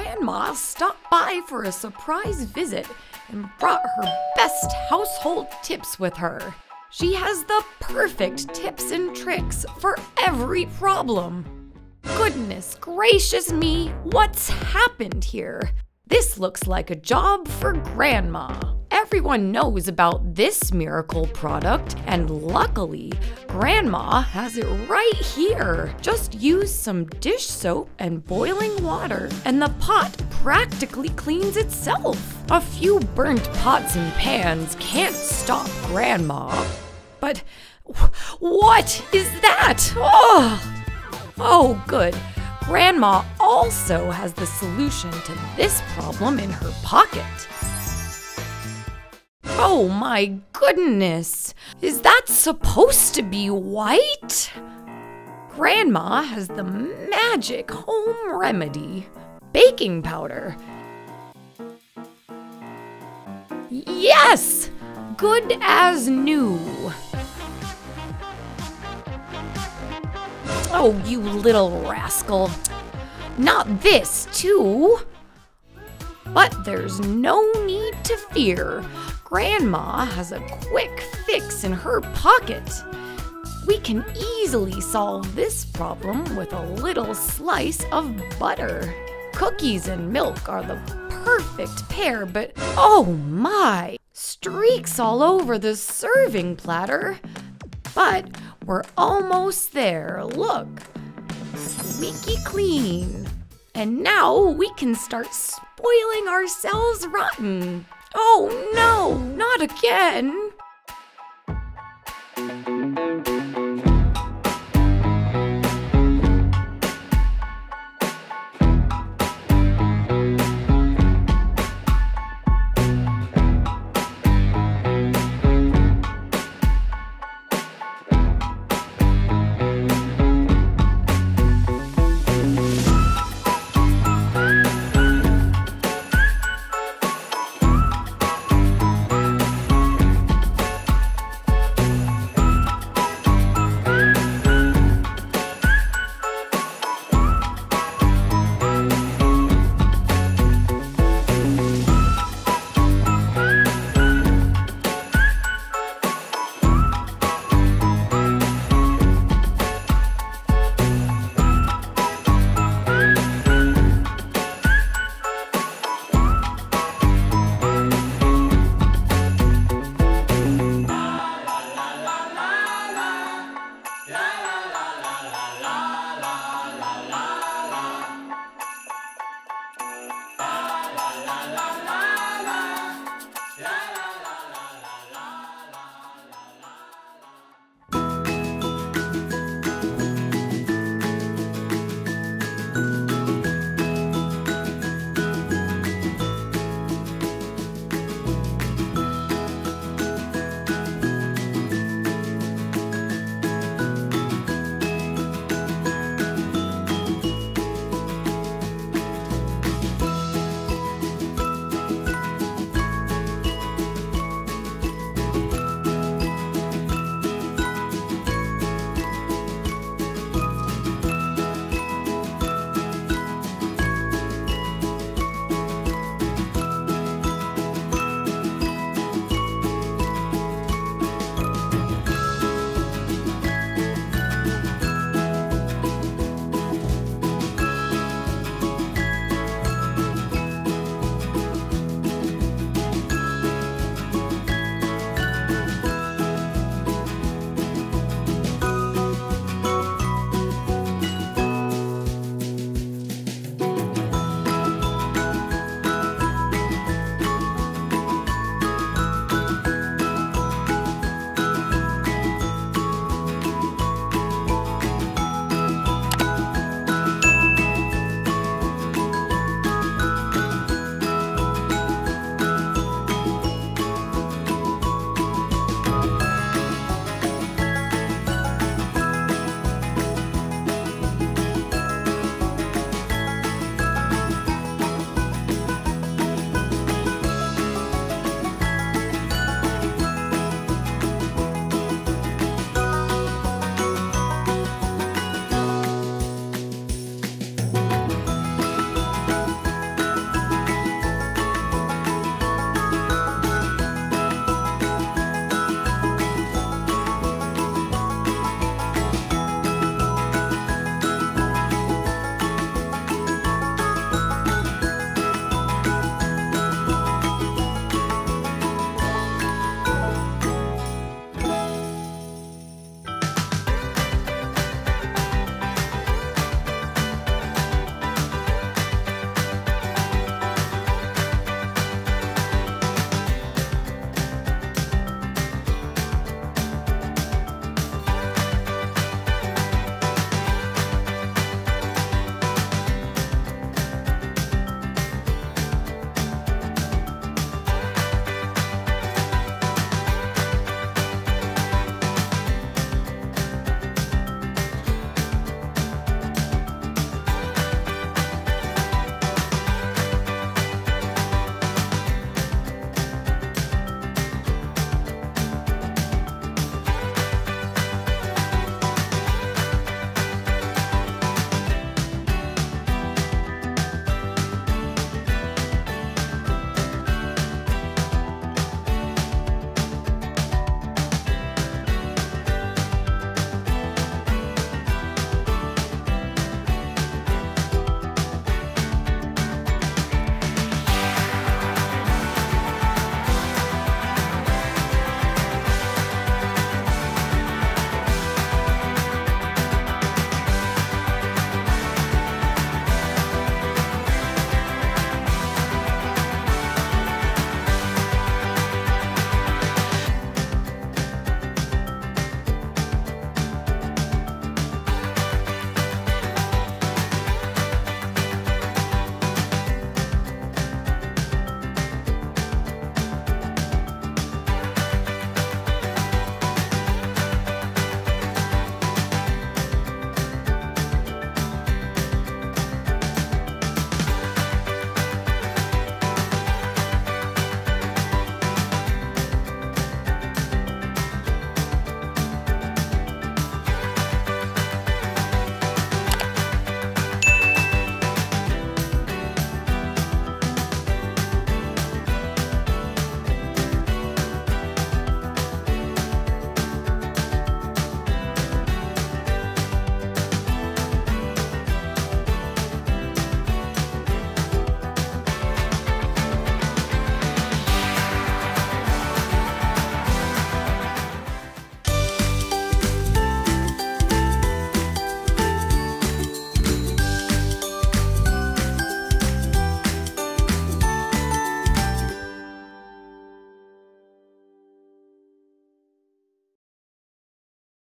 Grandma stopped by for a surprise visit and brought her best household tips with her. She has the perfect tips and tricks for every problem. Goodness gracious me, what's happened here? This looks like a job for Grandma. Everyone knows about this miracle product, and luckily, Grandma has it right here. Just use some dish soap and boiling water, and the pot practically cleans itself. A few burnt pots and pans can't stop Grandma. But what is that? Oh, good. Grandma also has the solution to this problem in her pocket. Oh my goodness! Is that supposed to be white? Grandma has the magic home remedy, baking powder. Yes! Good as new. Oh, you little rascal. Not this, too. But there's no need to fear. Grandma has a quick fix in her pocket. We can easily solve this problem with a little slice of butter. Cookies and milk are the perfect pair, but oh my! Streaks all over the serving platter. But we're almost there, look. Squeaky clean. And now we can start spoiling ourselves rotten. Oh no, not again.